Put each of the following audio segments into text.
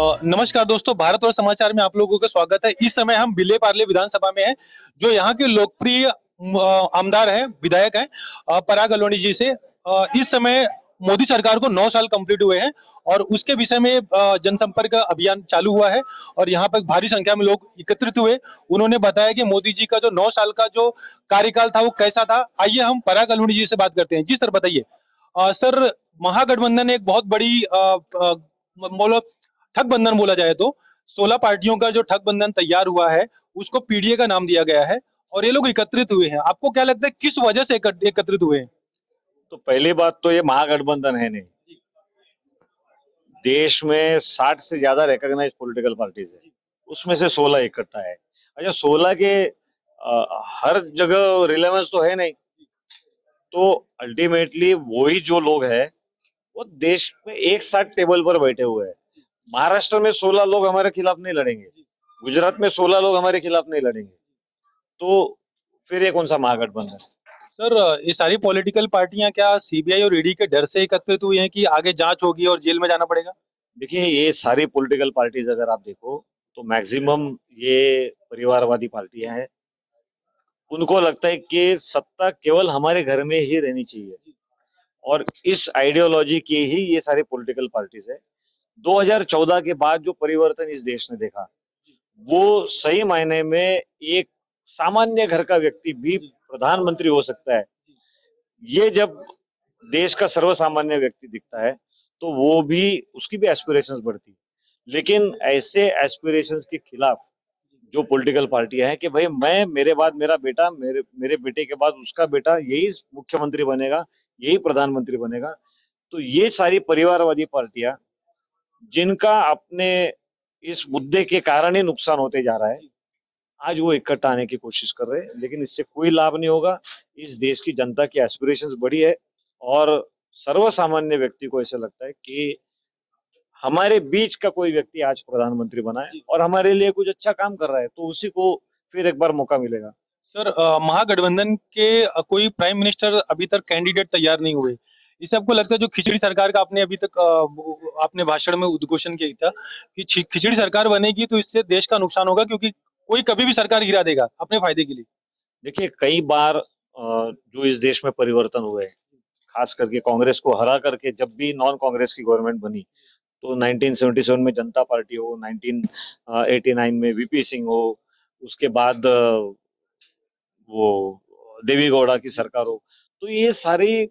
नमस्कार दोस्तों, भारत और समाचार में आप लोगों का स्वागत है। इस समय हम विले पार्ले विधानसभा में हैं, जो यहाँ के लोकप्रिय आमदार हैं, विधायक हैं पराग अलोनी जी से। इस समय मोदी सरकार को 9 साल कंप्लीट हुए हैं और उसके विषय में जनसंपर्क अभियान चालू हुआ है और यहाँ पर भारी संख्या में लोग एकत्रित हुए। उन्होंने बताया कि मोदी जी का जो 9 साल का जो कार्यकाल था, वो कैसा था। आइए हम पराग अलोनी जी से बात करते हैं। जी सर, बताइए। सर, महागठबंधन एक बहुत बड़ी बोलो ठगबंधन बोला जाए तो 16 पार्टियों का जो ठगबंधन तैयार हुआ है, उसको पीडीए का नाम दिया गया है और ये लोग एकत्रित हुए हैं। आपको क्या लगता है किस वजह से एकत्रित हुए हैं? तो पहली बात तो ये महागठबंधन है नहीं। देश में 60 से ज्यादा रिकॉग्नाइज्ड पॉलिटिकल पार्टीज है, उसमें से 16 इकट्ठा है। अच्छा, 16 के हर जगह रिलेवेंस तो है नहीं। तो अल्टीमेटली वही जो लोग हैं वो देश में एक साथ टेबल पर बैठे हुए हैं। महाराष्ट्र में 16 लोग हमारे खिलाफ नहीं लड़ेंगे, गुजरात में 16 लोग हमारे खिलाफ नहीं लड़ेंगे, तो फिर ये कौन सा महागठबंधन? सर, ये सारी पॉलिटिकल पार्टियां क्या सीबीआई और ईडी के डर से एकत्रित हुई हैं कि आगे जांच होगी और जेल में जाना पड़ेगा? देखिए, ये सारी पॉलिटिकल पार्टीज अगर आप देखो तो मैक्सिमम ये परिवारवादी पार्टियां हैं। उनको लगता है कि सत्ता केवल हमारे घर में ही रहनी चाहिए और इस आइडियोलॉजी की ही ये सारी पॉलिटिकल पार्टीज है। 2014 के बाद जो परिवर्तन इस देश ने देखा, वो सही मायने में एक सामान्य घर का व्यक्ति भी प्रधानमंत्री हो सकता है। ये जब देश का सर्वसामान्य व्यक्ति दिखता है तो वो भी उसकी भी एस्पिरेशंस बढ़ती है। लेकिन ऐसे एस्पिरेशंस के खिलाफ जो पॉलिटिकल पार्टियां हैं कि भाई मैं, मेरे बाद मेरा बेटा, मेरे मेरे बेटे के बाद उसका बेटा यही मुख्यमंत्री बनेगा, यही प्रधानमंत्री बनेगा, तो ये सारी परिवारवादी पार्टियां जिनका अपने इस मुद्दे के कारण ही नुकसान होते जा रहा है, आज वो इकट्ठा आने की कोशिश कर रहे हैं, लेकिन इससे कोई लाभ नहीं होगा। इस देश की जनता की एस्पिरेशंस बड़ी है और सर्वसामान्य व्यक्ति को ऐसा लगता है कि हमारे बीच का कोई व्यक्ति आज प्रधानमंत्री बना है और हमारे लिए कुछ अच्छा काम कर रहा है, तो उसी को फिर एक बार मौका मिलेगा। सर, महागठबंधन के कोई प्राइम मिनिस्टर अभी तक कैंडिडेट तैयार नहीं हुए। इससे आपको लगता है जो खिचड़ी सरकार का आपने अभी तक आपने भाषण में उद्घोषण किया था कि खिचड़ी सरकार बनेगी तो इससे देश का नुकसान होगा, क्योंकि कोई कभी भी सरकार गिरा देगा अपने फायदे के लिए। देखिए, कई बार जो इस देश में परिवर्तन हुए, खास करके कांग्रेस को हरा करके जब भी नॉन कांग्रेस की गवर्नमेंट बनी, तो 1977 में जनता पार्टी हो, 1989 में वीपी सिंह हो, उसके बाद वो देवी गौड़ा की सरकार हो, तो ये सारी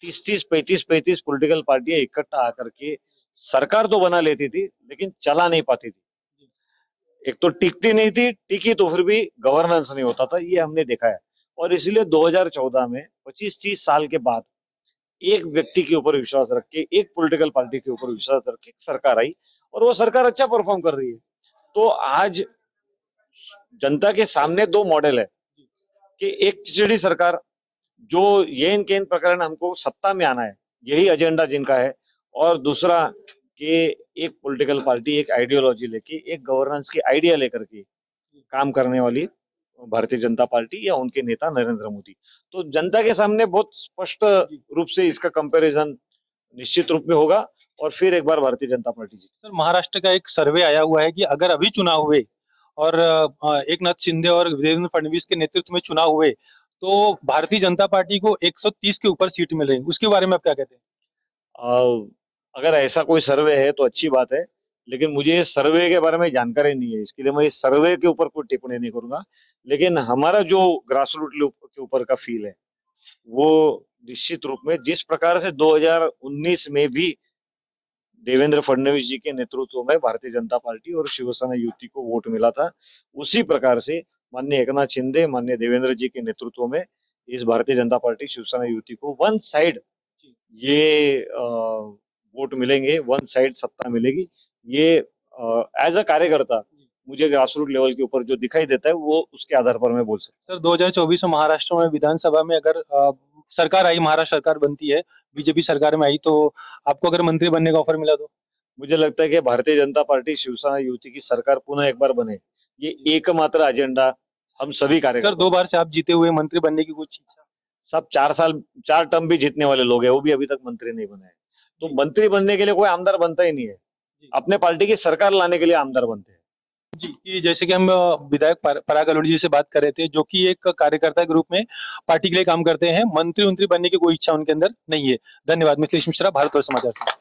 30-30, 35-35 पॉलिटिकल पार्टियां इकट्ठा आकर के सरकार तो बना लेती थी, लेकिन चला नहीं पाती थी। एक तो टिकती नहीं थी, टिकी तो फिर भी गवर्नेंस नहीं होता था, ये हमने देखा है। और इसलिए 2014 में 25-30 साल के बाद एक व्यक्ति के ऊपर विश्वास रख के, एक पॉलिटिकल पार्टी के ऊपर विश्वास रख के सरकार आई और वो सरकार अच्छा परफॉर्म कर रही है। तो आज जनता के सामने दो मॉडल है कि एक खिचड़ी सरकार, जो ये इनके इन प्रकरण हमको सत्ता में आना है, यही एजेंडा जिनका है, और दूसरा कि एक पॉलिटिकल पार्टी एक आइडियोलॉजी लेके, एक गवर्नेंस की आइडिया लेकर के काम करने वाली भारतीय जनता पार्टी या उनके नेता नरेंद्र मोदी। तो जनता के सामने बहुत स्पष्ट रूप से इसका कंपैरिजन निश्चित रूप में होगा और फिर एक बार भारतीय जनता पार्टी जीत। सर, महाराष्ट्र का एक सर्वे आया हुआ है कि अगर अभी चुनाव हुए और एकनाथ शिंदे और देवेंद्र फडणवीस के नेतृत्व में चुनाव हुए, तो भारतीय जनता पार्टी को 130 के ऊपर सीट मिलेगी। उसके बारे में आप क्या कहते हैं? अगर ऐसा कोई सर्वे है तो अच्छी बात है, लेकिन मुझे इस सर्वे के बारे में जानकारी नहीं है, इसके लिए मैं इस सर्वे के ऊपर कोई टिप्पणी नहीं करूंगा। लेकिन हमारा जो ग्रास रूट के ऊपर का फील है, वो निश्चित रूप में जिस प्रकार से 2019 में भी देवेंद्र फडणवीस जी के नेतृत्व में भारतीय जनता पार्टी और शिवसेना युति को वोट मिला था, उसी प्रकार से माननीय एकनाथ शिंदे, माननीय देवेंद्र जी के नेतृत्व में इस भारतीय जनता पार्टी शिवसेना युति को वन साइड ये वोट मिलेंगे, वन साइड सत्ता मिलेगी। ये एज अ कार्यकर्ता मुझे ग्रास रूट लेवल के ऊपर जो दिखाई देता है, वो उसके आधार पर मैं बोल सकता सर, 2024 में महाराष्ट्र में विधानसभा में अगर सरकार आई, महाराष्ट्र सरकार बनती है, बीजेपी सरकार में आई, तो आपको अगर मंत्री बनने का ऑफर मिला तो? हूँ। मुझे लगता है कि भारतीय जनता पार्टी शिवसेना युति की सरकार पुनः एक बार बने, ये एकमात्र एजेंडा हम सभी सर, कार्यकर्ता। 2 बार से आप जीते हुए मंत्री बनने की कुछ इच्छा? सब 4 साल 4 टर्म भी जीतने वाले लोग हैं, वो भी अभी तक मंत्री नहीं बने हैं। तो मंत्री बनने के लिए कोई आमदार बनता ही नहीं है। अपने पार्टी की सरकार लाने के लिए आमदार बनते हैं। जी, कि जैसे कि हम विधायक पराग अलोड़ी जी से बात कर रहे थे, जो कि एक कार्यकर्ता के रूप में पार्टी के लिए काम करते हैं। मंत्री-वंत्री बनने की कोई इच्छा उनके अंदर नहीं है। धन्यवाद। मिथिलेश मिश्रा, भारतवर्ष समाचार से।